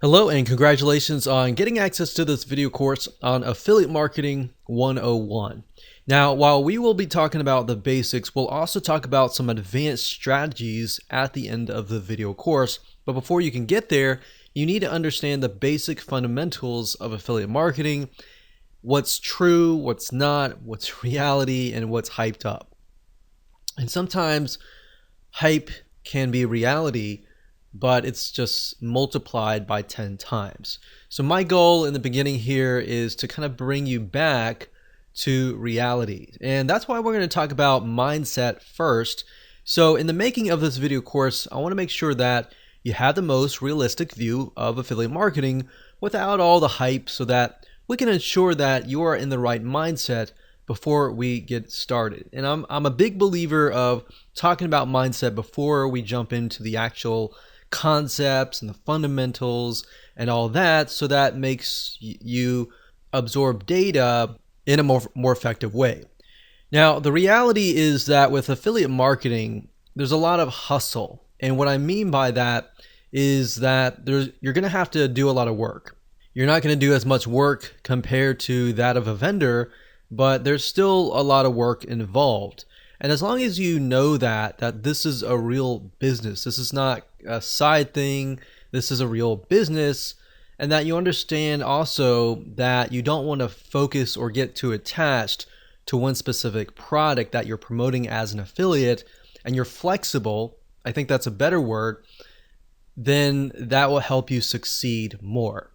Hello and congratulations on getting access to this video course on Affiliate Marketing 101. Now, while we will be talking about the basics, we'll also talk about some advanced strategies at the end of the video course. But before you can get there, you need to understand the basic fundamentals of affiliate marketing, what's true, what's not, what's reality, and what's hyped up. And sometimes hype can be reality, but it's just multiplied by 10 times. So my goal in the beginning here is to kind of bring you back to reality. And that's why we're going to talk about mindset first. So in the making of this video course, I want to make sure that you have the most realistic view of affiliate marketing without all the hype, so that we can ensure that you are in the right mindset before we get started. And I'm a big believer of talking about mindset before we jump into the actual concepts and the fundamentals and all that, so that makes you absorb data in a more effective way. Now, the reality is that with affiliate marketing, there's a lot of hustle. And what I mean by that is that you're going to have to do a lot of work. You're not going to do as much work compared to that of a vendor, but there's still a lot of work involved. And as long as you know that this is a real business, this is not a side thing, this is a real business, and that you understand also that you don't want to focus or get too attached to one specific product that you're promoting as an affiliate, and you're flexible, I think that's a better word, then that will help you succeed more.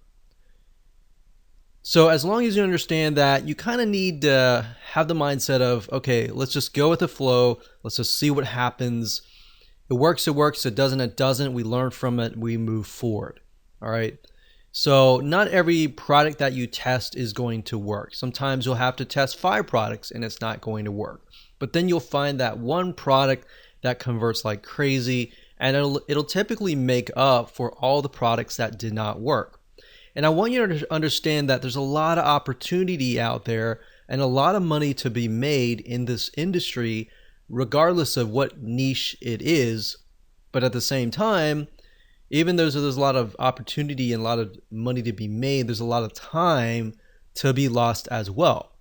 So as long as you understand that, you kind of need to have the mindset of, okay, let's just go with the flow. Let's just see what happens. It works, it doesn't, it doesn't. We learn from it, we move forward. All right. So not every product that you test is going to work. Sometimes you'll have to test 5 products and it's not going to work. But then you'll find that one product that converts like crazy, and it'll typically make up for all the products that did not work. And I want you to understand that there's a lot of opportunity out there and a lot of money to be made in this industry, regardless of what niche it is. But at the same time, even though there's a lot of opportunity and a lot of money to be made, there's a lot of time to be lost as well.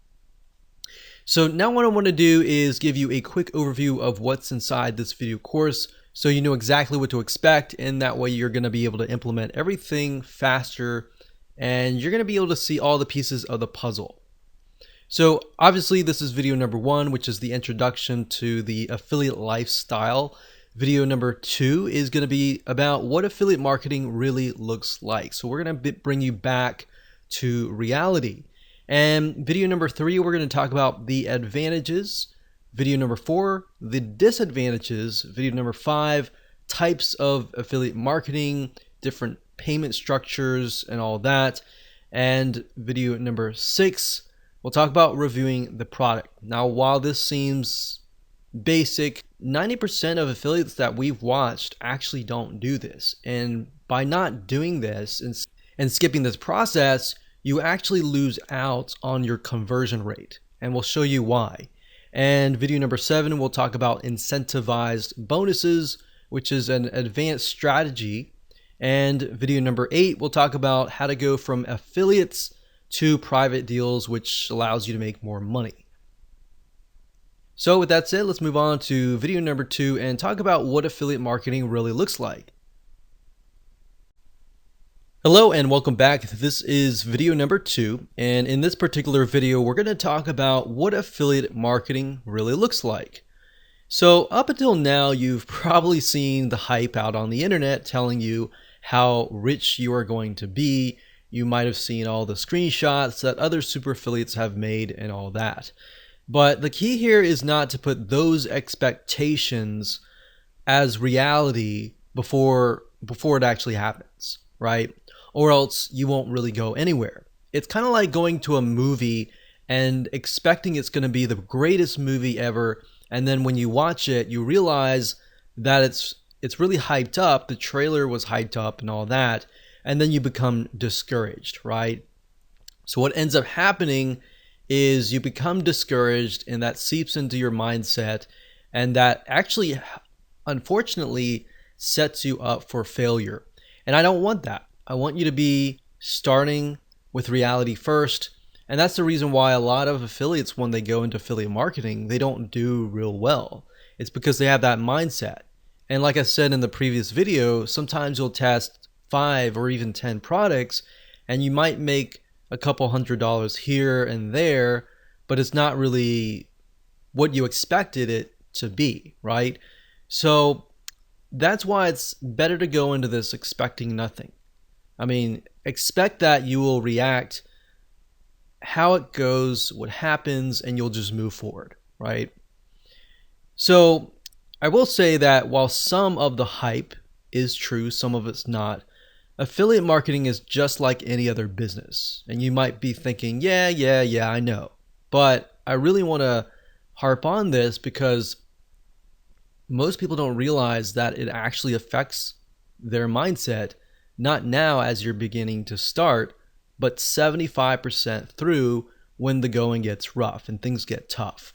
So now what I want to do is give you a quick overview of what's inside this video course, so you know exactly what to expect, and that way you're going to be able to implement everything faster, and you're going to be able to see all the pieces of the puzzle. So obviously this is video number 1, which is the introduction to the affiliate lifestyle. Video number 2 is going to be about what affiliate marketing really looks like. So we're going to bring you back to reality. And video number 3, we're going to talk about the advantages. Video number 4, the disadvantages. Video number 5, types of affiliate marketing, different payment structures and all that. And video number 6, we'll talk about reviewing the product. Now, while this seems basic, 90% of affiliates that we've watched actually don't do this. And by not doing this and skipping this process, you actually lose out on your conversion rate. And we'll show you why. And video number 7, we'll talk about incentivized bonuses, which is an advanced strategy. And video number 8, we'll talk about how to go from affiliates to private deals, which allows you to make more money. So with that said, let's move on to video number 2 and talk about what affiliate marketing really looks like. Hello and welcome back. This is video number 2, and in this particular video, we're going to talk about what affiliate marketing really looks like. So up until now, you've probably seen the hype out on the internet telling you how rich you are going to be. You might have seen all the screenshots that other super affiliates have made and all that. But the key here is not to put those expectations as reality before it actually happens, right? Or else you won't really go anywhere. It's kind of like going to a movie and expecting it's going to be the greatest movie ever, and then when you watch it, you realize that it's really hyped up, the trailer was hyped up and all that, and then you become discouraged, right? So what ends up happening is you become discouraged, and that seeps into your mindset, and that actually, unfortunately, sets you up for failure. And I don't want that. I want you to be starting with reality first. And that's the reason why a lot of affiliates, when they go into affiliate marketing, they don't do real well. It's because they have that mindset. And like I said in the previous video, sometimes you'll test 5 or even 10 products and you might make a couple $100 here and there, but it's not really what you expected it to be, right? So that's why it's better to go into this expecting nothing. I mean, expect that you will react how it goes, what happens, and you'll just move forward, right? So I will say that while some of the hype is true, some of it's not, affiliate marketing is just like any other business. And you might be thinking, yeah, I know. But I really want to harp on this because most people don't realize that it actually affects their mindset, not now as you're beginning to start, but 75% through when the going gets rough and things get tough.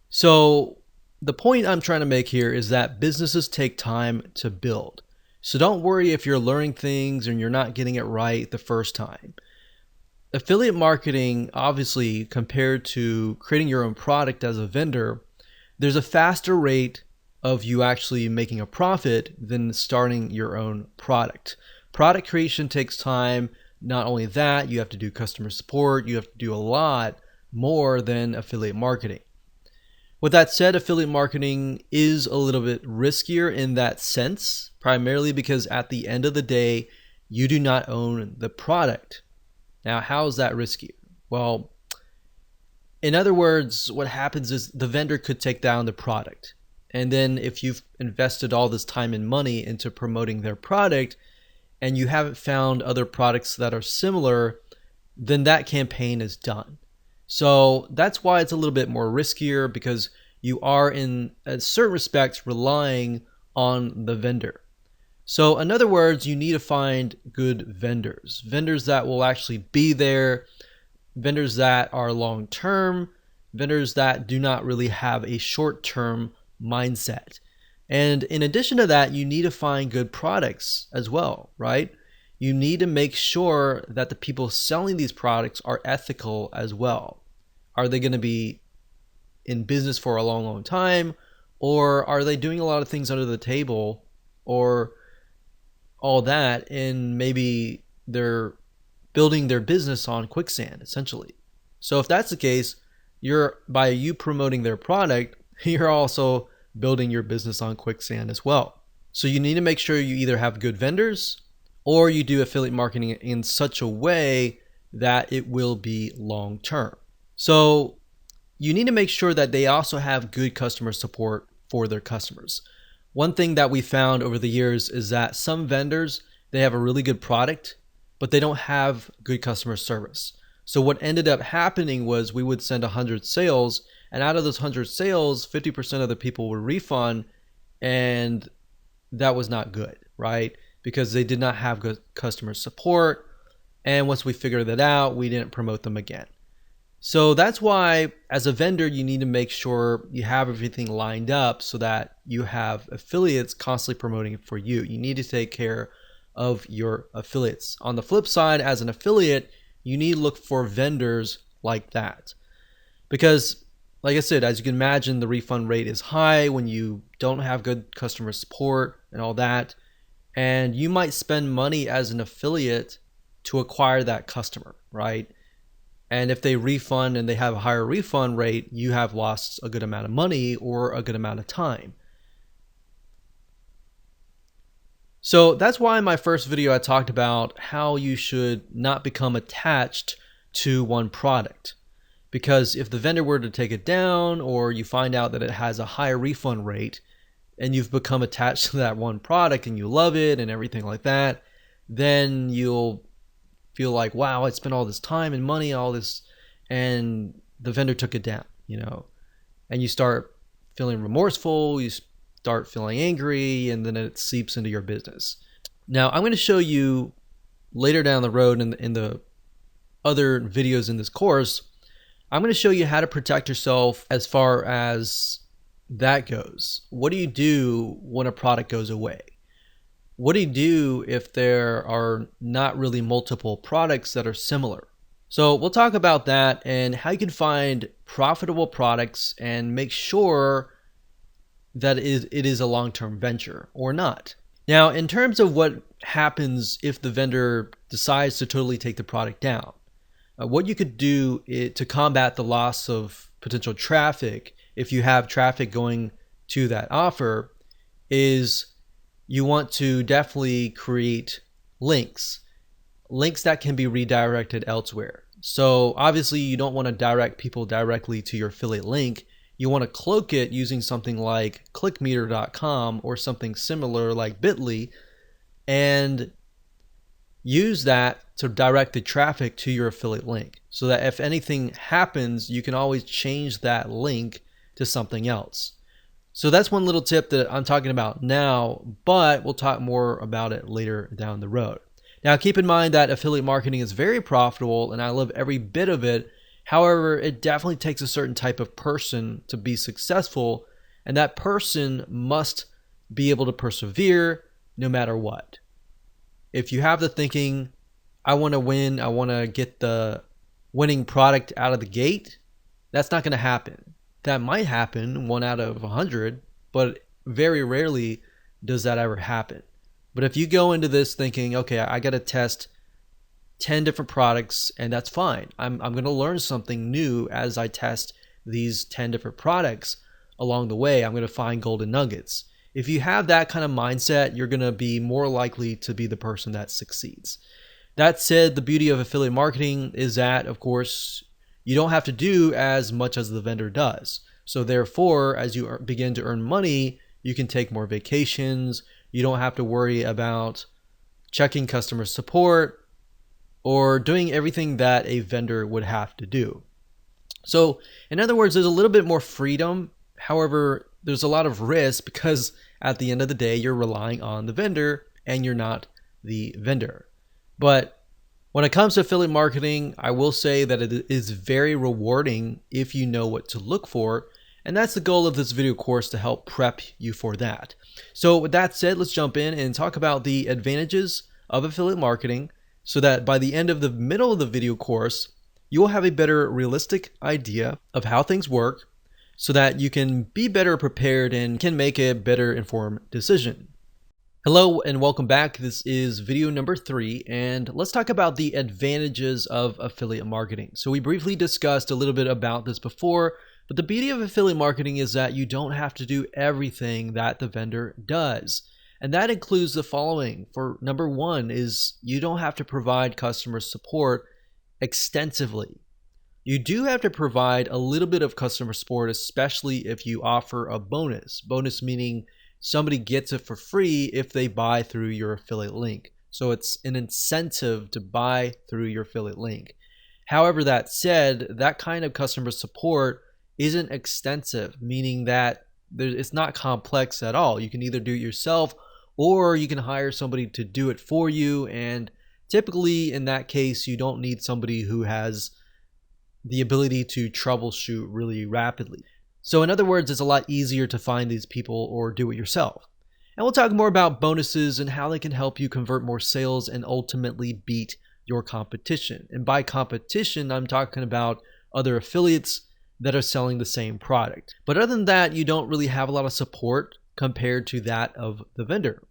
So the point I'm trying to make here is that businesses take time to build. So don't worry if you're learning things and you're not getting it right the first time. Affiliate marketing, obviously, compared to creating your own product as a vendor, there's a faster rate of you actually making a profit than starting your own product. Product creation takes time. Not only that, you have to do customer support. You have to do a lot more than affiliate marketing. With that said, affiliate marketing is a little bit riskier in that sense, primarily because at the end of the day, you do not own the product. Now, how is that risky? Well, in other words, what happens is the vendor could take down the product. And then if you've invested all this time and money into promoting their product and you haven't found other products that are similar, then that campaign is done. So that's why it's a little bit more riskier, because you are in a certain respects relying on the vendor. So in other words, you need to find good vendors that will actually be there, vendors that are long-term, vendors that do not really have a short-term mindset. And in addition to that, you need to find good products as well, right? You need to make sure that the people selling these products are ethical as well. Are they going to be in business for a long, long time? Or are they doing a lot of things under the table or all that, and maybe they're building their business on quicksand, essentially? So if that's the case, by you promoting their product, you're also building your business on quicksand as well. So you need to make sure you either have good vendors or you do affiliate marketing in such a way that it will be long term. So you need to make sure that they also have good customer support for their customers. One thing that we found over the years is that some vendors, they have a really good product, but they don't have good customer service. So what ended up happening was we would send 100 sales, and out of those 100 sales, 50% of the people would refund, and that was not good, right? Because they did not have good customer support, and once we figured that out, we didn't promote them again. So that's why, as a vendor, you need to make sure you have everything lined up so that you have affiliates constantly promoting it for you. You need to take care of your affiliates. On the flip side, as an affiliate, you need to look for vendors like that. Because, like I said, as you can imagine, the refund rate is high when you don't have good customer support and all that. And you might spend money as an affiliate to acquire that customer, right? And if they refund and they have a higher refund rate, you have lost a good amount of money or a good amount of time. So that's why in my first video I talked about how you should not become attached to one product. Because if the vendor were to take it down, or you find out that it has a higher refund rate and you've become attached to that one product and you love it and everything like that, then you'll feel like, wow, I spent all this time and money, all this, and the vendor took it down, and you start feeling remorseful, you start feeling angry, and then it seeps into your business. Now, I'm going to show you later down the road in the other videos in this course, I'm going to show you how to protect yourself as far as that goes. What do you do when a product goes away? what do you do if there are not really multiple products that are similar? So we'll talk about that and how you can find profitable products and make sure that it is a long-term venture or not. Now, in terms of what happens if the vendor decides to totally take the product down, what you could do to combat the loss of potential traffic, if you have traffic going to that offer, is you want to definitely create links, links that can be redirected elsewhere. So obviously you don't want to direct people directly to your affiliate link. You want to cloak it using something like clickmeter.com or something similar like Bitly, and use that to direct the traffic to your affiliate link so that if anything happens, you can always change that link to something else. So that's one little tip that I'm talking about now, but we'll talk more about it later down the road. Now, keep in mind that affiliate marketing is very profitable and I love every bit of it. However, it definitely takes a certain type of person to be successful, and that person must be able to persevere no matter what. If you have the thinking, I want to win, I want to get the winning product out of the gate, that's not going to happen. That might happen 1 out of 100, but very rarely does that ever happen. But if you go into this thinking, okay, I got to test 10 different products and that's fine. I'm going to learn something new as I test these 10 different products along the way. I'm going to find golden nuggets. If you have that kind of mindset, you're going to be more likely to be the person that succeeds. That said, the beauty of affiliate marketing is that, of course, you don't have to do as much as the vendor does. So therefore, as you begin to earn money, you can take more vacations. You don't have to worry about checking customer support or doing everything that a vendor would have to do. So in other words, there's a little bit more freedom. However, there's a lot of risk because at the end of the day, you're relying on the vendor and you're not the vendor. But when it comes to affiliate marketing, I will say that it is very rewarding if you know what to look for. And that's the goal of this video course, to help prep you for that. So with that said, let's jump in and talk about the advantages of affiliate marketing so that by the end of the middle of the video course, you will have a better realistic idea of how things work so that you can be better prepared and can make a better informed decision. Hello and welcome back. This is video number 3, and let's talk about the advantages of affiliate marketing. So we briefly discussed a little bit about this before, but the beauty of affiliate marketing is that you don't have to do everything that the vendor does. And that includes the following. For number 1 is you don't have to provide customer support extensively. You do have to provide a little bit of customer support, especially if you offer a bonus. Bonus meaning somebody gets it for free if they buy through your affiliate link. So it's an incentive to buy through your affiliate link. However, that said, that kind of customer support isn't extensive, meaning that it's not complex at all. You can either do it yourself or you can hire somebody to do it for you. And typically in that case, you don't need somebody who has the ability to troubleshoot really rapidly. So in other words, it's a lot easier to find these people or do it yourself. And we'll talk more about bonuses and how they can help you convert more sales and ultimately beat your competition. And by competition, I'm talking about other affiliates that are selling the same product. But other than that, you don't really have a lot of support compared to that of the vendor.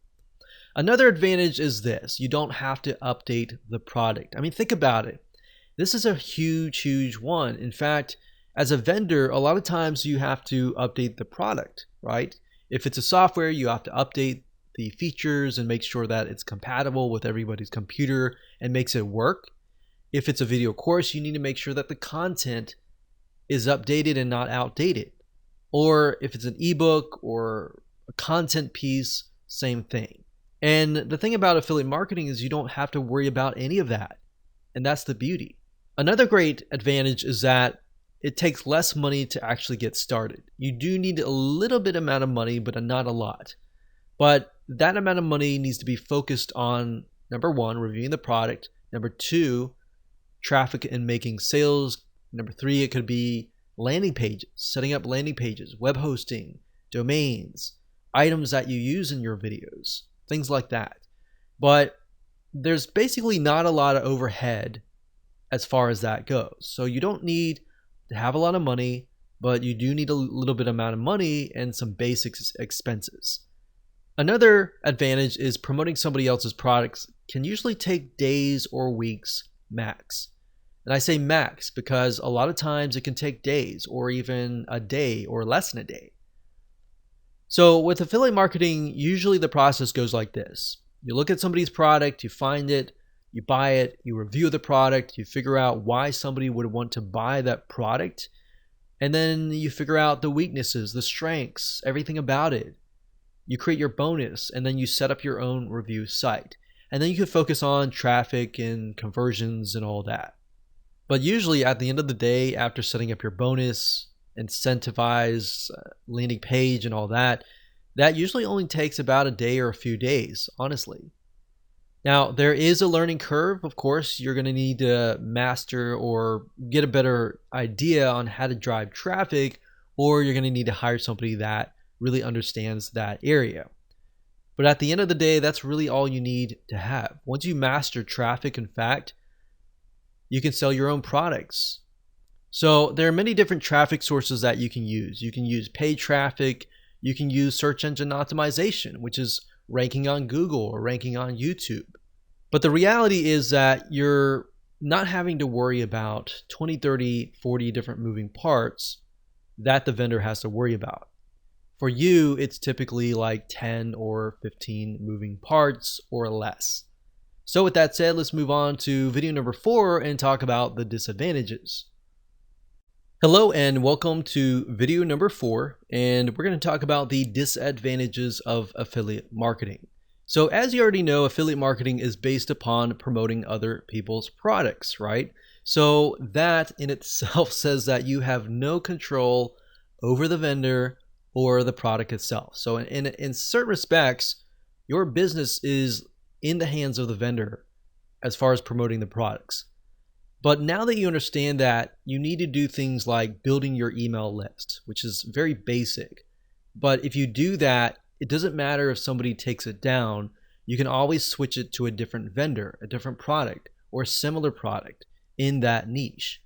Another advantage is this: you don't have to update the product. I mean, think about it. This is a huge one. In fact, as a vendor, a lot of times you have to update the product, right? If it's a software, you have to update the features and make sure that it's compatible with everybody's computer and makes it work. If it's a video course, you need to make sure that the content is updated and not outdated. Or if it's an ebook or a content piece, same thing. And the thing about affiliate marketing is you don't have to worry about any of that. And that's the beauty. Another great advantage is that it takes less money to actually get started. You do need a little bit amount of money, but not a lot. But that amount of money needs to be focused on, number 1, reviewing the product. Number 2, traffic and making sales. Number 3, it could be landing pages, setting up landing pages, web hosting, domains, items that you use in your videos, things like that. But there's basically not a lot of overhead as far as that goes. So you don't need to have a lot of money, but you do need a little bit amount of money and some basic expenses. Another advantage is promoting somebody else's products can usually take days or weeks max. And I say max because a lot of times it can take days or even a day or less than a day. So with affiliate marketing, usually the process goes like this. You look at somebody's product, you find it, you buy it, you review the product, you figure out why somebody would want to buy that product, and then you figure out the weaknesses, the strengths, everything about it. You create your bonus, and then you set up your own review site. And then you can focus on traffic and conversions and all that. But usually at the end of the day, after setting up your bonus, incentivize, landing page and all that, that usually only takes about a day or a few days, honestly. Now, there is a learning curve. Of course, you're going to need to master or get a better idea on how to drive traffic, or you're going to need to hire somebody that really understands that area. But at the end of the day, that's really all you need to have. Once you master traffic, in fact, you can sell your own products. So there are many different traffic sources that you can use. You can use paid traffic. You can use search engine optimization, which is ranking on Google or ranking on YouTube. But the reality is that you're not having to worry about 20, 30, 40 different moving parts that the vendor has to worry about. For you, it's typically like 10 or 15 moving parts or less. So with that said, let's move on to video number 4 and talk about the disadvantages. Hello and welcome to video number 4, and we're going to talk about the disadvantages of affiliate marketing. So as you already know, affiliate marketing is based upon promoting other people's products, right? So that in itself says that you have no control over the vendor or the product itself. So in certain respects, your business is in the hands of the vendor as far as promoting the products. But now that you understand that, you need to do things like building your email list, which is very basic. But if you do that, it doesn't matter if somebody takes it down. You can always switch it to a different vendor, a different product, or a similar product in that niche.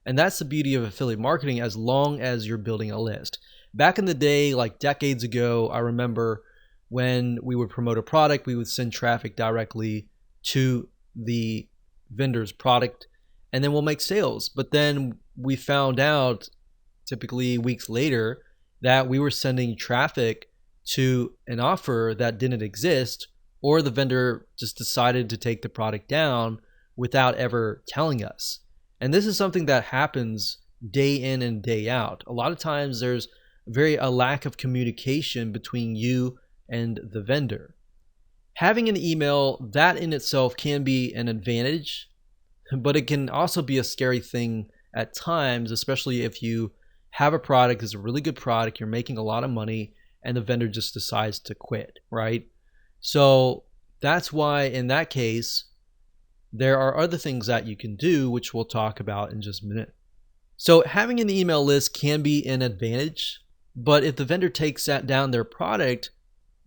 And that's the beauty of affiliate marketing as long as you're building a list. Back in the day, like decades ago, I remember when we would promote a product, we would send traffic directly to the vendor's product, and then we'll make sales. But then we found out, typically weeks later, that we were sending traffic to an offer that didn't exist, or the vendor just decided to take the product down without ever telling us. And this is something that happens day in and day out. A lot of times there's a lack of communication between you and the vendor. Having an email, that in itself can be an advantage, but it can also be a scary thing at times, especially if you have a product that's a really good product, you're making a lot of money, and the vendor just decides to quit, right? So that's why in that case, there are other things that you can do, which we'll talk about in just a minute. So having an email list can be an advantage, but if the vendor takes that down their product,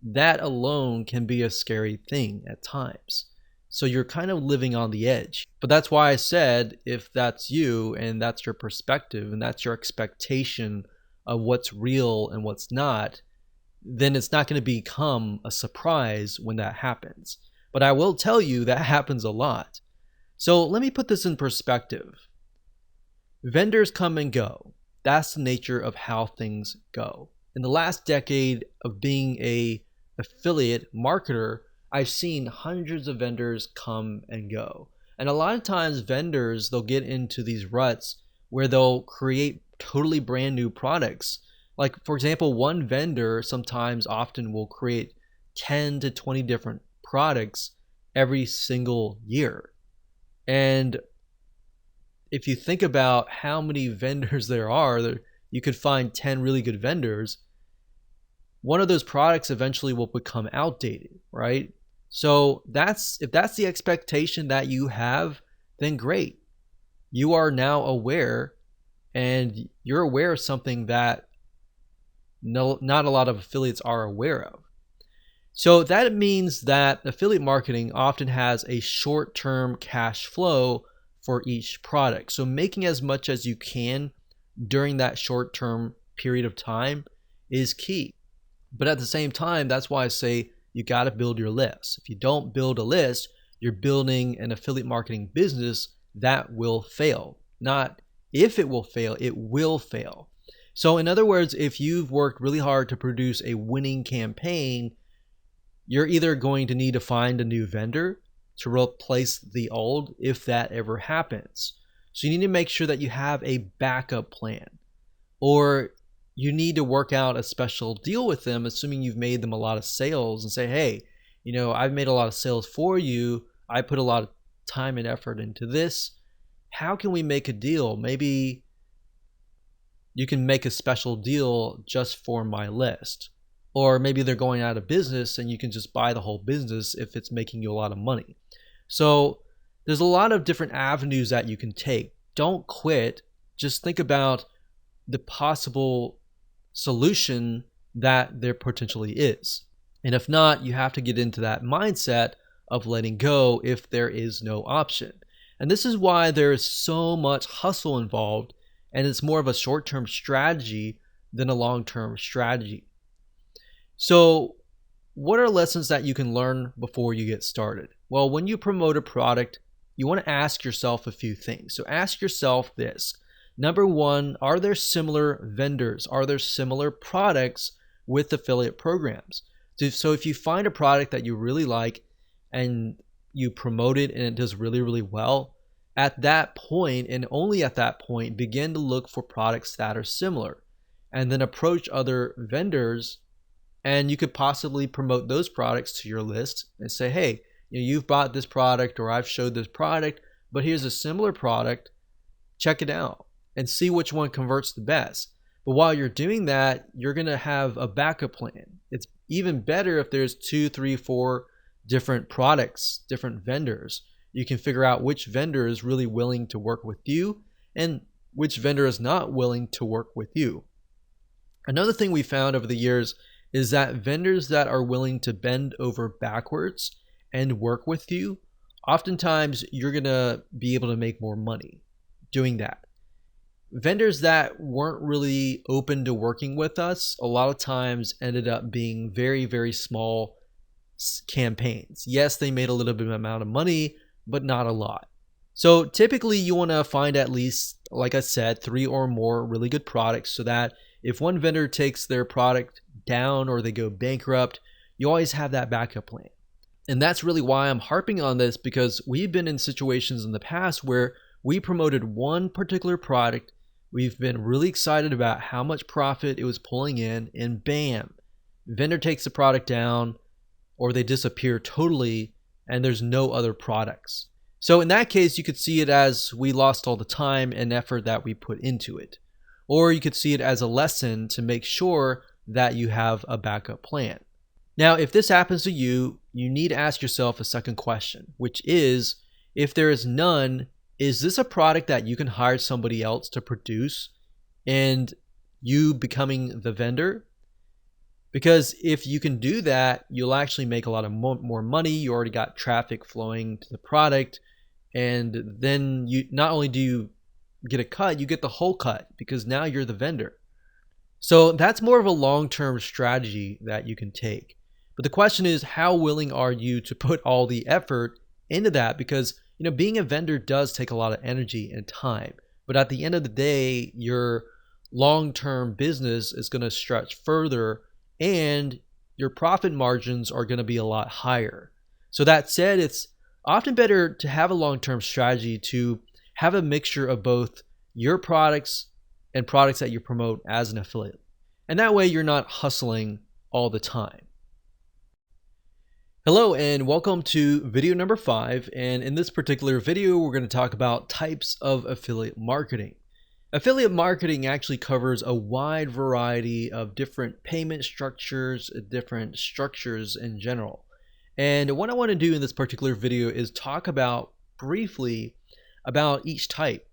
that alone can be a scary thing at times. So you're kind of living on the edge. But that's why I said, if that's you and that's your perspective and that's your expectation of what's real and what's not, then it's not going to become a surprise when that happens. But I will tell you that happens a lot. So let me put this in perspective. Vendors come and go. That's the nature of how things go. In the last decade of being an affiliate marketer, I've seen hundreds of vendors come and go. And a lot of times vendors, they'll get into these ruts where they'll create totally brand new products. Like, for example, one vendor sometimes often will create 10 to 20 different products every single year. And if you think about how many vendors there are, you could find 10 really good vendors. One of those products eventually will become outdated, right? So if that's the expectation that you have, then great. You are now aware, and you're aware of something that not a lot of affiliates are aware of. So that means that affiliate marketing often has a short-term cash flow for each product. So making as much as you can during that short-term period of time is key. But at the same time, that's why I say you got to build your list. If you don't build a list, you're building an affiliate marketing business that will fail. Not if it will fail, it will fail. So, in other words, if you've worked really hard to produce a winning campaign, you're either going to need to find a new vendor to replace the old if that ever happens. So, you need to make sure that you have a backup plan, or you need to work out a special deal with them, assuming you've made them a lot of sales, and say, hey, I've made a lot of sales for you. I put a lot of time and effort into this. How can we make a deal? Maybe you can make a special deal just for my list. Or maybe they're going out of business and you can just buy the whole business if it's making you a lot of money. So there's a lot of different avenues that you can take. Don't quit. Just think about the possible solution that there potentially is. And if not, you have to get into that mindset of letting go if there is no option. And this is why there is so much hustle involved, and it's more of a short-term strategy than a long-term strategy. So what are lessons that you can learn before you get started? Well, when you promote a product, you want to ask yourself a few things. So ask yourself this. Number one, are there similar vendors? Are there similar products with affiliate programs? So if you find a product that you really like and you promote it and it does really, really well, at that point, and only at that point, begin to look for products that are similar and then approach other vendors, and you could possibly promote those products to your list and say, hey, you've bought this product, or I've showed this product, but here's a similar product. Check it out and see which one converts the best. But while you're doing that, you're going to have a backup plan. It's even better if there's 2, 3, 4 different products, different vendors. You can figure out which vendor is really willing to work with you and which vendor is not willing to work with you. Another thing we found over the years is that vendors that are willing to bend over backwards and work with you, oftentimes you're going to be able to make more money doing that. Vendors that weren't really open to working with us a lot of times ended up being very, very small campaigns. Yes, they made a little bit of amount of money, but not a lot. So typically you want to find at least, like I said, 3 or more really good products, so that if one vendor takes their product down or they go bankrupt, you always have that backup plan. And that's really why I'm harping on this, because we've been in situations in the past where we promoted one particular product. We've been really excited about how much profit it was pulling in, and bam, vendor takes the product down or they disappear totally and there's no other products. So in that case, you could see it as we lost all the time and effort that we put into it. Or you could see it as a lesson to make sure that you have a backup plan. Now, if this happens to you, you need to ask yourself a second question, which is, if there is none, is this a product that you can hire somebody else to produce and you becoming the vendor? Because if you can do that, you'll actually make a lot of more money. You already got traffic flowing to the product. And then you not only do you get a cut, you get the whole cut, because now you're the vendor. So that's more of a long-term strategy that you can take. But the question is, how willing are you to put all the effort into that? Because being a vendor does take a lot of energy and time. But at the end of the day, your long-term business is going to stretch further and your profit margins are going to be a lot higher. So that said, it's often better to have a long-term strategy, to have a mixture of both your products and products that you promote as an affiliate. And that way you're not hustling all the time. Hello and welcome to video number 5. And in this particular video, we're going to talk about types of affiliate marketing. Affiliate marketing actually covers a wide variety of different payment structures, different structures in general. And what I want to do in this particular video is talk about briefly about each type.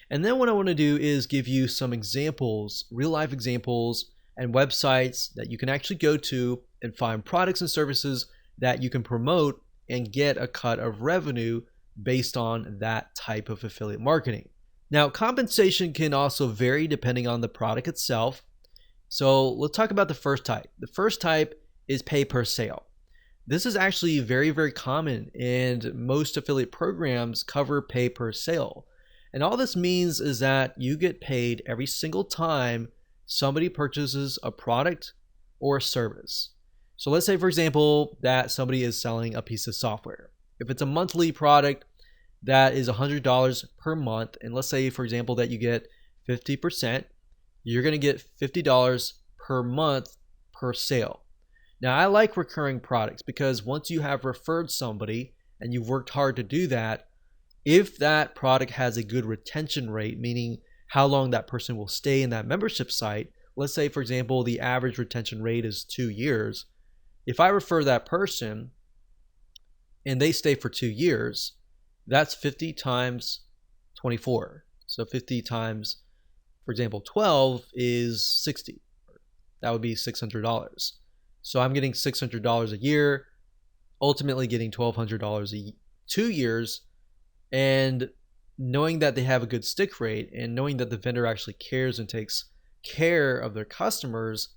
And then what I want to do is give you some examples, real life examples and websites that you can actually go to and find products and services that you can promote and get a cut of revenue based on that type of affiliate marketing. Now, compensation can also vary depending on the product itself. So let's talk about the first type. The first type is pay per sale. This is actually very, very common, and most affiliate programs cover pay per sale. And all this means is that you get paid every single time somebody purchases a product or a service. So let's say, for example, that somebody is selling a piece of software. If it's a monthly product, that is $100 per month. And let's say, for example, that you get 50%, you're going to get $50 per month per sale. Now, I like recurring products because once you have referred somebody and you've worked hard to do that, if that product has a good retention rate, meaning how long that person will stay in that membership site, let's say, for example, the average retention rate is 2 years. If I refer that person and they stay for 2 years, that's 50 times 24. So 50 times, for example, 12 is 60. That would be $600. So I'm getting $600 a year, ultimately getting $1,200 2 years, and knowing that they have a good stick rate and knowing that the vendor actually cares and takes care of their customers,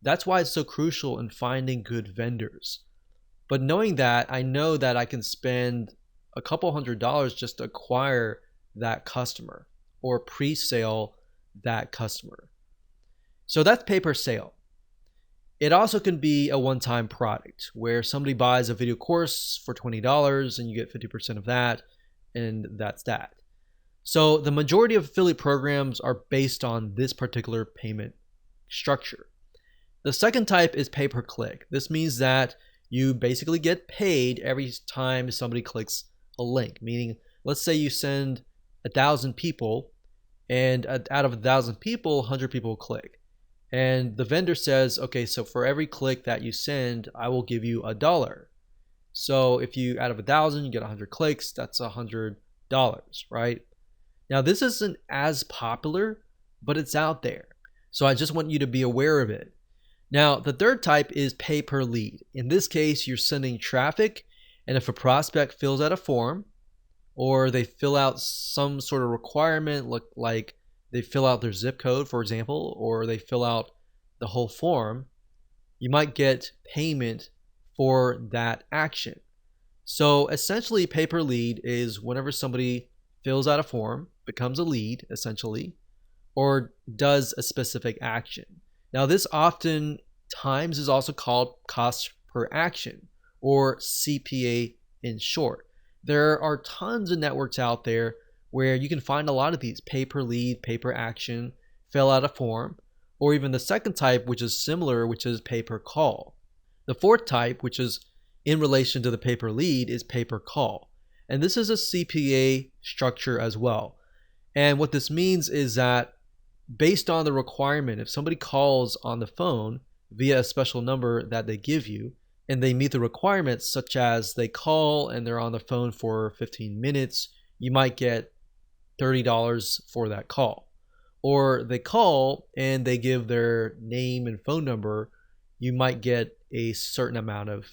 that's why it's so crucial in finding good vendors. But knowing that, I know that I can spend a couple $100s just to acquire that customer or pre-sale that customer. So that's pay per sale. It also can be a one-time product where somebody buys a video course for $20 and you get 50% of that, and that's that. So the majority of affiliate programs are based on this particular payment structure. The second type is pay per click. This means that you basically get paid every time somebody clicks a link, meaning let's say you send 1,000 people and out of 1,000 people, 100 people click. And the vendor says, okay, so for every click that you send, I will give you $1. So if you, out of 1,000, you get 100 clicks, that's $100, right? Now, this isn't as popular, but it's out there. So I just want you to be aware of it. Now, the third type is pay per lead. In this case, you're sending traffic, and if a prospect fills out a form, or they fill out some sort of requirement, like they fill out their zip code, for example, or they fill out the whole form, you might get payment for that action. So essentially, pay per lead is whenever somebody fills out a form, becomes a lead, essentially, or does a specific action. Now, this often times is also called cost per action, or CPA in short. There are tons of networks out there where you can find a lot of these: pay per lead, pay per action, fill out a form, or even the second type, which is similar, which is pay per call. The fourth type, which is in relation to the pay per lead, is pay per call. And this is a CPA structure as well. And what this means is that based on the requirement, if somebody calls on the phone via a special number that they give you, and they meet the requirements, such as they call and they're on the phone for 15 minutes, you might get $30 for that call. Or they call and they give their name and phone number, you might get a certain amount of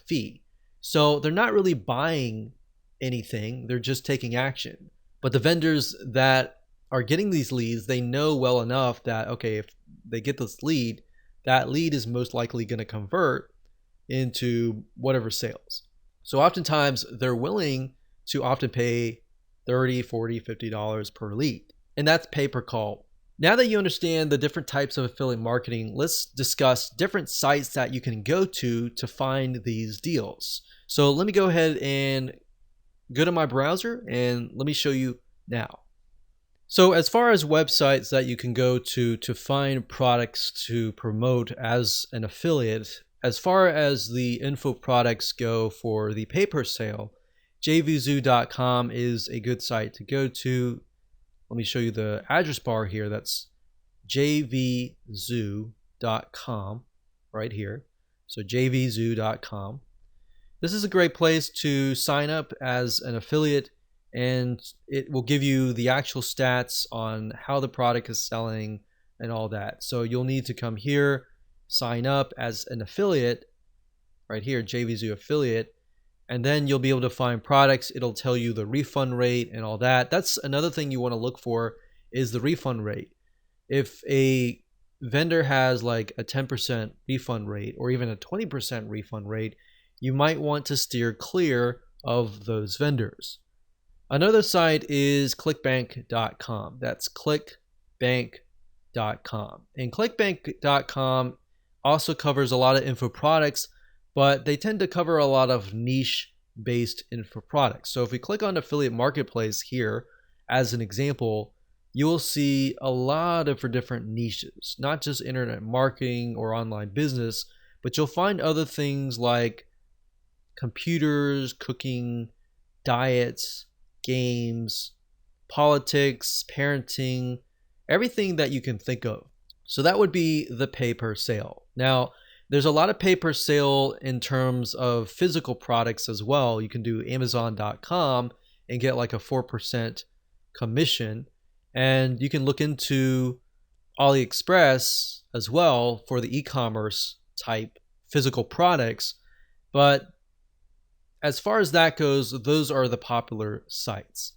fee. So they're not really buying anything, they're just taking action. But the vendors that are getting these leads, they know well enough that, okay, if they get this lead, that lead is most likely going to convert into whatever sales. So oftentimes they're willing to often pay $30, $40, $50 per lead. And that's pay per call. Now that you understand the different types of affiliate marketing, let's discuss different sites that you can go to find these deals. So let me go ahead and go to my browser and let me show you now. So as far as websites that you can go to find products to promote as an affiliate, as far as the info products go for the pay per sale, jvzoo.com is a good site to go to. Let me show you the address bar here. That's jvzoo.com right here. So jvzoo.com. This is a great place to sign up as an affiliate, and it will give you the actual stats on how the product is selling and all that. So you'll need to come here, sign up as an affiliate right here, JVZoo affiliate, and then you'll be able to find products. It'll tell you the refund rate and all that. That's another thing you want to look for, is the refund rate. If a vendor has like a 10% refund rate or even a 20% refund rate, you might want to steer clear of those vendors. Another site is clickbank.com. That's clickbank.com. And clickbank.com also covers a lot of info products, but they tend to cover a lot of niche based info products. So if we click on affiliate marketplace here as an example, you will see a lot of different niches, not just internet marketing or online business, but you'll find other things like computers, cooking, diets, games, politics, parenting, everything that you can think of. So that would be the pay per sale. Now, there's a lot of pay per sale in terms of physical products as well. You can do Amazon.com and get like a 4% commission. And you can look into AliExpress as well for the e-commerce type physical products. But as far as that goes, those are the popular sites.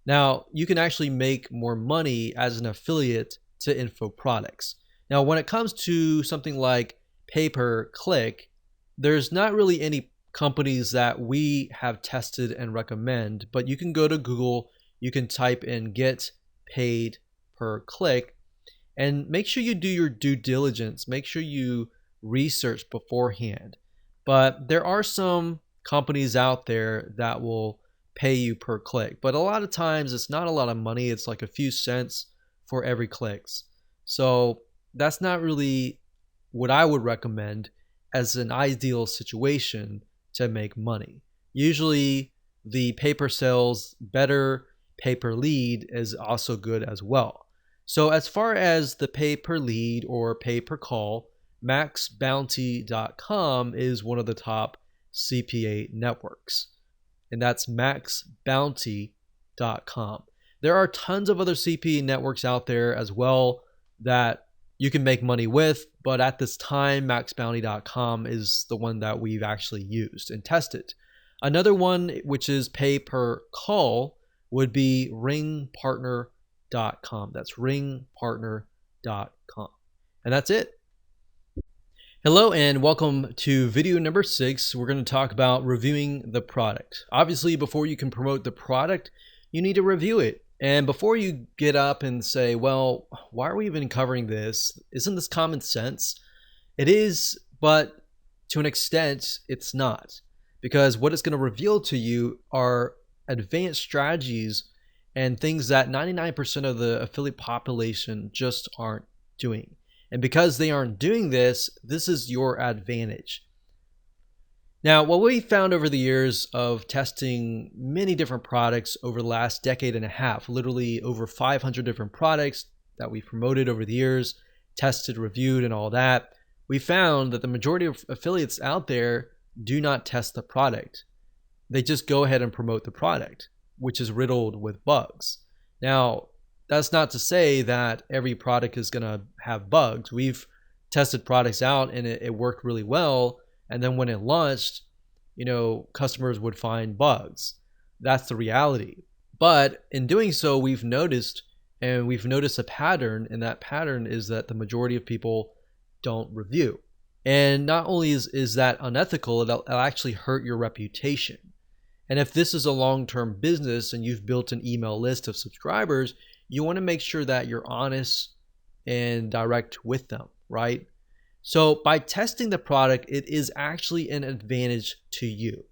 Now, you can actually make more money as an affiliate to info products. Now, when it comes to something like pay per click, there's not really any companies that we have tested and recommend, but you can go to Google, you can type in get paid per click, and make sure you do your due diligence. Make sure you research beforehand. But there are some companies out there that will pay you per click, but a lot of times it's not a lot of money. It's like a few cents for every clicks. So that's not really what I would recommend as an ideal situation to make money. Usually the pay per sales, better pay per lead is also good as well. So as far as the pay per lead or pay per call, maxbounty.com is one of the top CPA networks, and that's maxbounty.com. There are tons of other CPA networks out there as well that you can make money with, but at this time, maxbounty.com is the one that we've actually used and tested. Another one, which is pay per call, would be ringpartner.com. That's ringpartner.com. And that's it. Hello and welcome to video number 6. We're going to talk about reviewing the product. Obviously, before you can promote the product, you need to review it. And before you get up and say, well, why are we even covering this? Isn't this common sense? It is, but to an extent, it's not. Because what it's going to reveal to you are advanced strategies and things that 99% of the affiliate population just aren't doing. And because they aren't doing this, this is your advantage. Now, what we found over the years of testing many different products over the last decade and a half, literally over 500 different products that we've promoted over the years, tested, reviewed, and all that, we found that the majority of affiliates out there do not test the product. They just go ahead and promote the product, which is riddled with bugs. Now, that's not to say that every product is going to have bugs. We've tested products out and it worked really well. And then when it launched, customers would find bugs. That's the reality. But in doing so, we've noticed a pattern, and that pattern is that the majority of people don't review. And not only is that unethical, it'll actually hurt your reputation. And if this is a long-term business and you've built an email list of subscribers, you want to make sure that you're honest and direct with them, right? So by testing the product, it is actually an advantage to you,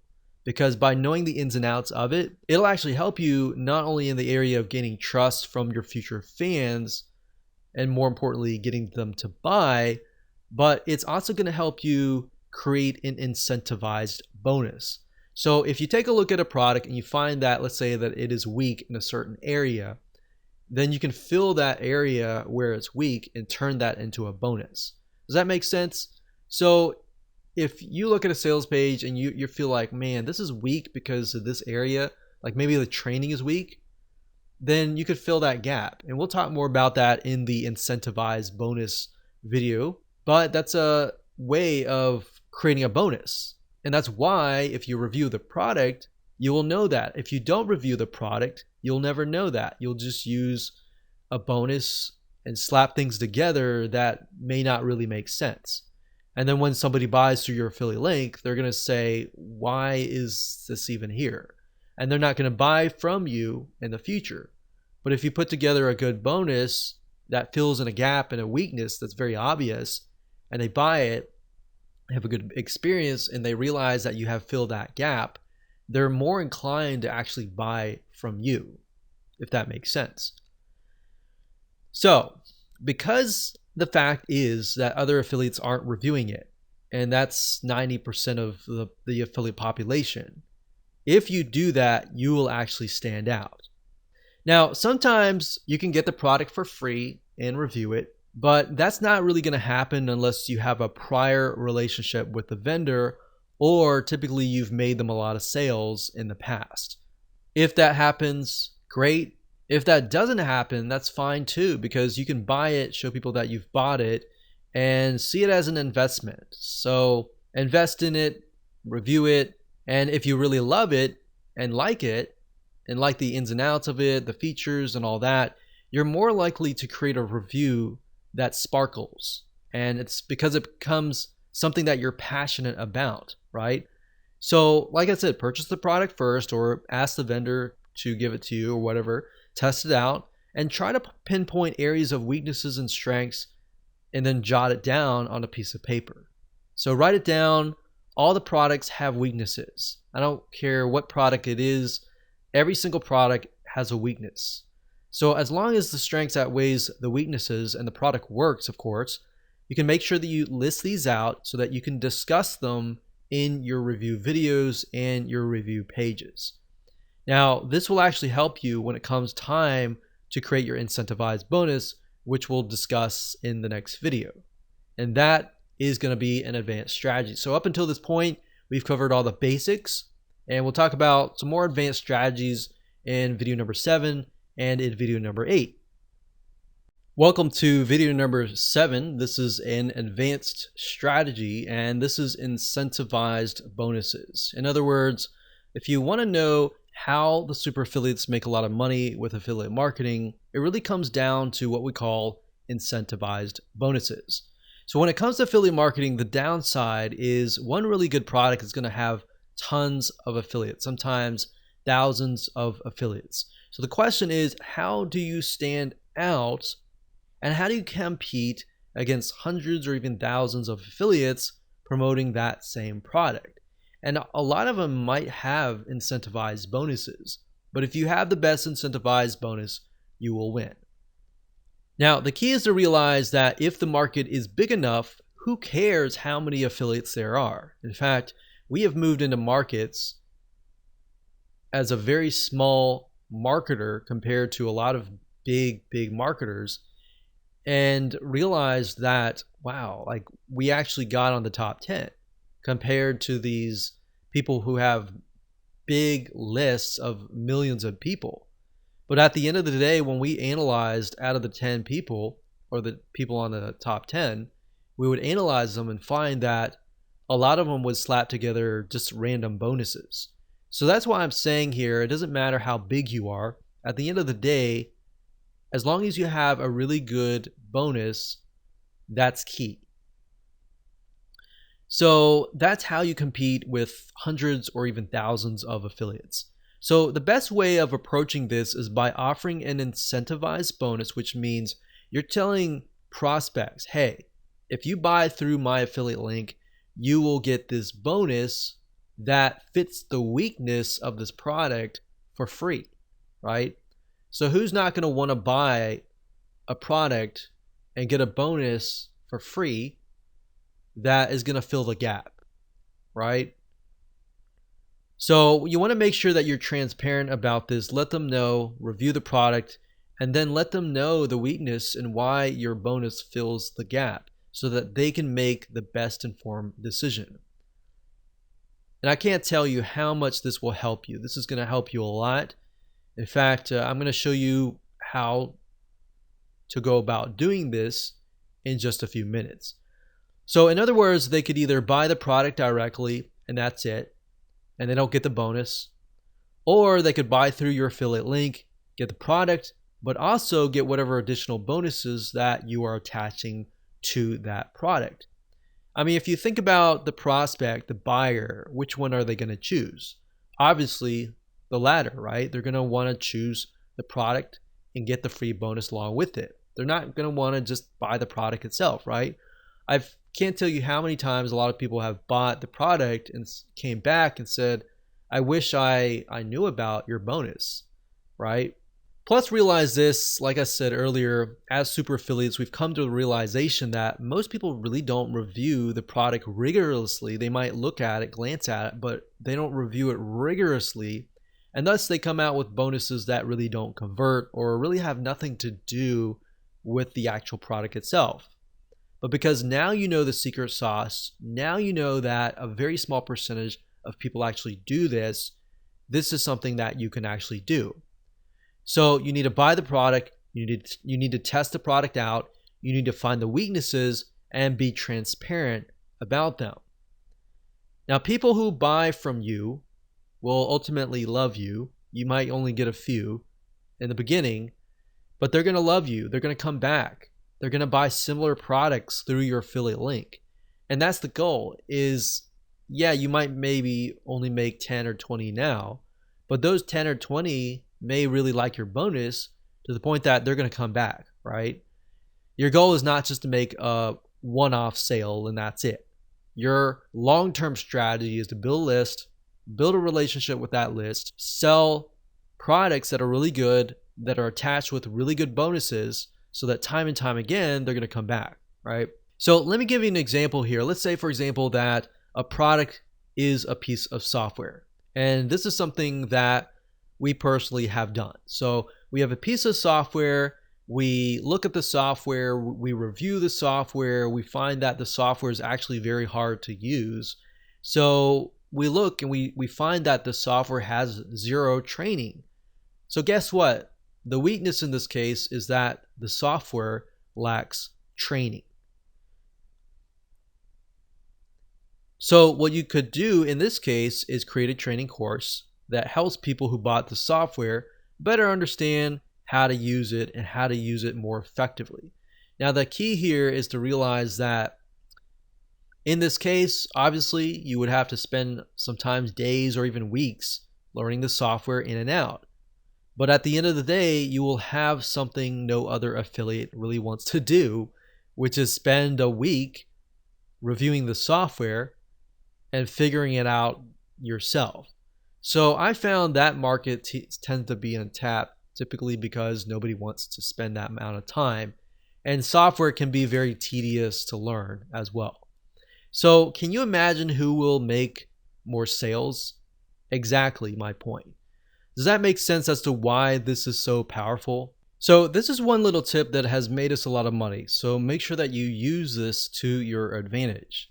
because by knowing the ins and outs of it, it'll actually help you not only in the area of gaining trust from your future fans and more importantly, getting them to buy, but it's also going to help you create an incentivized bonus. So if you take a look at a product and you find that, let's say that it is weak in a certain area, then you can fill that area where it's weak and turn that into a bonus. Does that make sense? So if you look at a sales page and you feel like, man, this is weak because of this area, like maybe the training is weak, then you could fill that gap. And we'll talk more about that in the incentivized bonus video. but that's a way of creating a bonus. And that's why if you review the product, you will know that. If you don't review the product, you'll never know that. You'll just use a bonus and slap things together that may not really make sense. And then when somebody buys through your affiliate link, they're going to say, why is this even here? And they're not going to buy from you in the future. But if you put together a good bonus that fills in a gap and a weakness that's very obvious, and they buy it, have a good experience, and they realize that you have filled that gap, they're more inclined to actually buy from you, if that makes sense. So, because the fact is that other affiliates aren't reviewing it, and that's 90% of the affiliate population, if you do that, you will actually stand out. Now, sometimes you can get the product for free and review it, but that's not really going to happen unless you have a prior relationship with the vendor, or typically you've made them a lot of sales in the past. If that happens, great. If that doesn't happen, that's fine too, because you can buy it, show people that you've bought it, and see it as an investment. So invest in it, review it, and if you really love it and like the ins and outs of it, the features and all that, you're more likely to create a review that sparkles. And it's because it becomes something that you're passionate about, right? So like I said, purchase the product first, or ask the vendor to give it to you or whatever, test it out, and try to pinpoint areas of weaknesses and strengths, and then jot it down on a piece of paper. So write it down. All the products have weaknesses. I don't care what product it is. Every single product has a weakness. So as long as the strengths outweighs the weaknesses and the product works, of course, you can make sure that you list these out so that you can discuss them in your review videos and your review pages. Now, this will actually help you when it comes time to create your incentivized bonus, which we'll discuss in the next video. And that is going to be an advanced strategy. So up until this point, we've covered all the basics, and we'll talk about some more advanced strategies in video number 7 and in video number 8. Welcome to video number 7. This is an advanced strategy, and this is incentivized bonuses. In other words, if you want to know how the super affiliates make a lot of money with affiliate marketing, it really comes down to what we call incentivized bonuses. So when it comes to affiliate marketing, the downside is one really good product is going to have tons of affiliates, sometimes thousands of affiliates. So the question is, how do you stand out, and how do you compete against hundreds or even thousands of affiliates promoting that same product? And a lot of them might have incentivized bonuses, but if you have the best incentivized bonus, you will win. Now, the key is to realize that if the market is big enough, who cares how many affiliates there are? In fact, we have moved into markets as a very small marketer compared to a lot of big marketers, and realized that, wow, like we actually got on the top 10 compared to these people who have big lists of millions of people. But at the end of the day, when we analyzed out of the 10 people, or the people on the top 10, we would analyze them and find that a lot of them would slap together just random bonuses. So that's why I'm saying here, it doesn't matter how big you are. At the end of the day, as long as you have a really good bonus, that's key. So that's how you compete with hundreds or even thousands of affiliates. So the best way of approaching this is by offering an incentivized bonus, which means you're telling prospects, hey, if you buy through my affiliate link, you will get this bonus that fits the weakness of this product for free, right? So who's not going to want to buy a product and get a bonus for free that is going to fill the gap, right? So you want to make sure that you're transparent about this. Let them know, review the product, and then let them know the weakness and why your bonus fills the gap so that they can make the best informed decision. And I can't tell you how much this will help you. This is going to help you a lot. In fact, I'm going to show you how to go about doing this in just a few minutes. So in other words, they could either buy the product directly and that's it, and they don't get the bonus, or they could buy through your affiliate link, get the product, but also get whatever additional bonuses that you are attaching to that product. I mean, if you think about the prospect, the buyer, which one are they going to choose? Obviously, the latter, right? They're going to want to choose the product and get the free bonus along with it. They're not going to want to just buy the product itself, right? I can't tell you how many times a lot of people have bought the product and came back and said, I wish I knew about your bonus, right? Plus, realize this, like I said earlier, as super affiliates, we've come to the realization that most people really don't review the product rigorously. They might look at it, glance at it, but they don't review it rigorously. And thus, they come out with bonuses that really don't convert or really have nothing to do with the actual product itself. But because now you know the secret sauce, now you know that a very small percentage of people actually do this, this is something that you can actually do. So you need to buy the product, you need to test the product out, you need to find the weaknesses and be transparent about them. Now, people who buy from you will ultimately love you. You might only get a few in the beginning, but they're going to love you. They're going to come back. They're going to buy similar products through your affiliate link. And that's the goal is, yeah, you might maybe only make 10 or 20 now, but those 10 or 20 may really like your bonus to the point that they're going to come back, right? Your goal is not just to make a one-off sale and that's it. Your long-term strategy is to build a list, build a relationship with that list, sell products that are really good, that are attached with really good bonuses so that time and time again, they're going to come back, right? So let me give you an example here. Let's say, for example, that a product is a piece of software. And this is something that we personally have done. So we have a piece of software, we look at the software, we review the software, we find that the software is actually very hard to use. So we look and we find that the software has zero training. So guess what? The weakness in this case is that the software lacks training. So what you could do in this case is create a training course that helps people who bought the software better understand how to use it and how to use it more effectively. Now, the key here is to realize that in this case, obviously, you would have to spend sometimes days or even weeks learning the software in and out. But at the end of the day, you will have something no other affiliate really wants to do, which is spend a week reviewing the software and figuring it out yourself. So I found that market tends to be untapped typically because nobody wants to spend that amount of time. And software can be very tedious to learn as well. So can you imagine who will make more sales? Exactly my point. Does that make sense as to why this is so powerful? So this is one little tip that has made us a lot of money. So make sure that you use this to your advantage.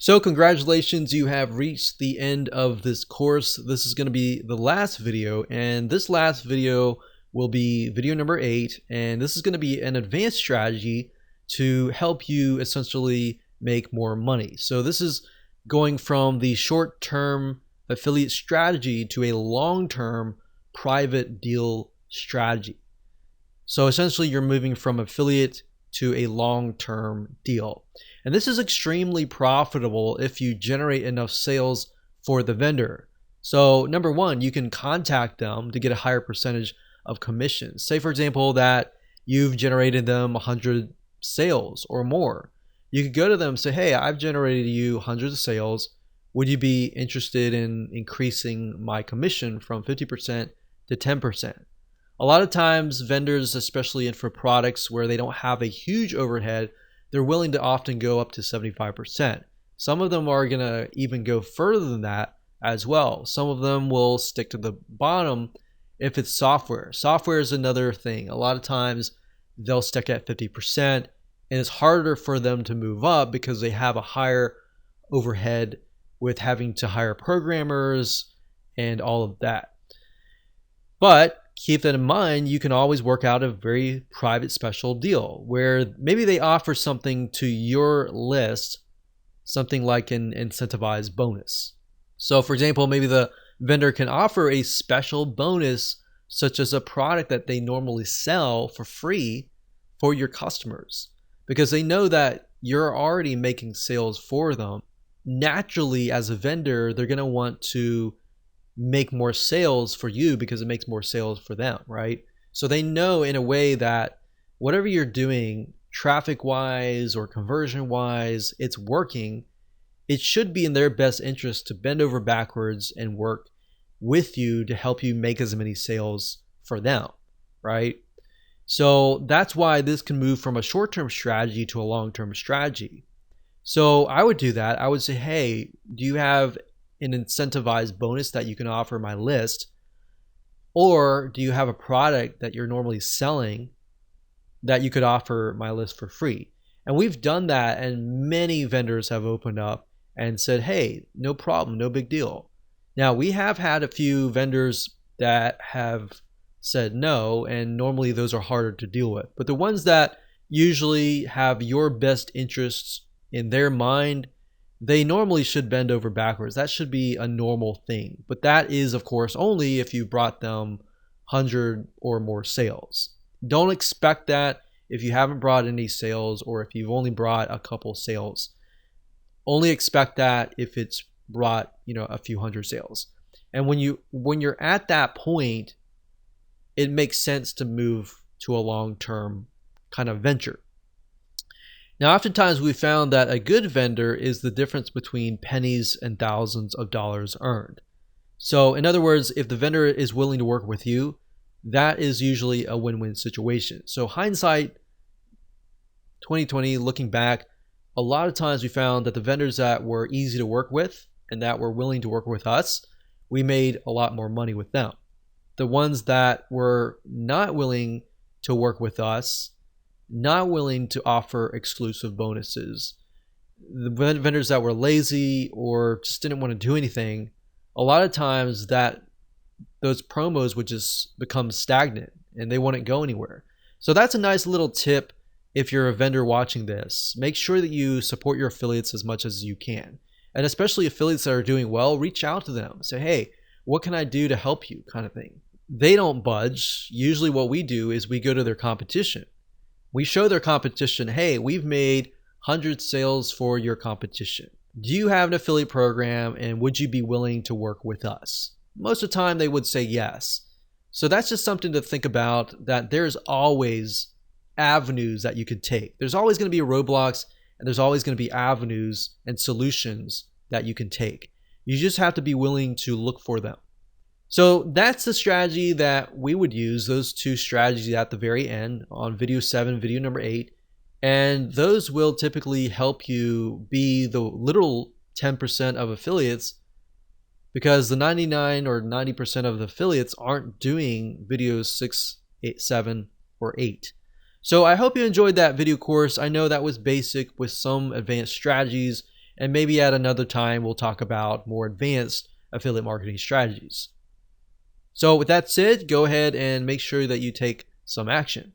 So congratulations, you have reached the end of this course. This is going to be the last video, and this last video will be video number 8, and this is going to be an advanced strategy to help you essentially make more money. So this is going from the short-term affiliate strategy to a long-term private deal strategy. So essentially you're moving from affiliate to a long-term deal. And this is extremely profitable if you generate enough sales for the vendor. So number one, you can contact them to get a higher percentage of commission. Say for example that you've generated them 100 sales or more. You could go to them and say, hey, I've generated you hundreds of sales. Would you be interested in increasing my commission from 50% to 10%? A lot of times vendors, especially for products where they don't have a huge overhead, they're willing to often go up to 75%. Some of them are going to even go further than that as well. Some of them will stick to the bottom if it's software. Software is another thing. A lot of times they'll stick at 50%, and it's harder for them to move up because they have a higher overhead with having to hire programmers and all of that. But keep that in mind, you can always work out a very private special deal where maybe they offer something to your list, something like an incentivized bonus. So, for example, maybe the vendor can offer a special bonus, such as a product that they normally sell for free for your customers, because they know that you're already making sales for them. Naturally, as a vendor, they're going to want to make more sales for you because it makes more sales for them, right? So they know in a way that whatever you're doing, traffic wise or conversion wise, it's working. It should be in their best interest to bend over backwards and work with you to help you make as many sales for them, right? So that's why this can move from a short-term strategy to a long-term strategy. So I would do that. I would say, hey, do you have an incentivized bonus that you can offer my list? Or do you have a product that you're normally selling that you could offer my list for free? And we've done that, and many vendors have opened up and said, hey, no problem, no big deal. Now, we have had a few vendors that have said no, and normally those are harder to deal with. But the ones that usually have your best interests in their mind, they normally should bend over backwards. That should be a normal thing. But that is, of course, only if you brought them 100 or more sales. Don't expect that if you haven't brought any sales or if you've only brought a couple sales. Only expect that if it's brought, a few hundred sales. And when you're at that point, it makes sense to move to a long-term kind of venture. Now, oftentimes we found that a good vendor is the difference between pennies and thousands of dollars earned. So in other words, if the vendor is willing to work with you, that is usually a win-win situation. So hindsight 2020, looking back, a lot of times we found that the vendors that were easy to work with and that were willing to work with us, we made a lot more money with them. The ones that were not willing to work with us, not willing to offer exclusive bonuses, the vendors that were lazy or just didn't want to do anything, a lot of times those promos would just become stagnant and they wouldn't go anywhere. So that's a nice little tip. If you're a vendor watching this, make sure that you support your affiliates as much as you can. And especially affiliates that are doing well, reach out to them. Say, hey, what can I do to help you, kind of thing. They don't budge. Usually what we do is we go to their competition. We show their competition, hey, we've made 100 sales for your competition. Do you have an affiliate program and would you be willing to work with us? Most of the time they would say yes. So that's just something to think about, that there's always avenues that you could take. There's always going to be roadblocks and there's always going to be avenues and solutions that you can take. You just have to be willing to look for them. So that's the strategy that we would use, those two strategies at the very end on video 7, video number 8. And those will typically help you be the literal 10% of affiliates, because the 99 or 90% of the affiliates aren't doing videos 6, 8, 7, or 8. So I hope you enjoyed that video course. I know that was basic with some advanced strategies, and maybe at another time we'll talk about more advanced affiliate marketing strategies. So with that said, go ahead and make sure that you take some action.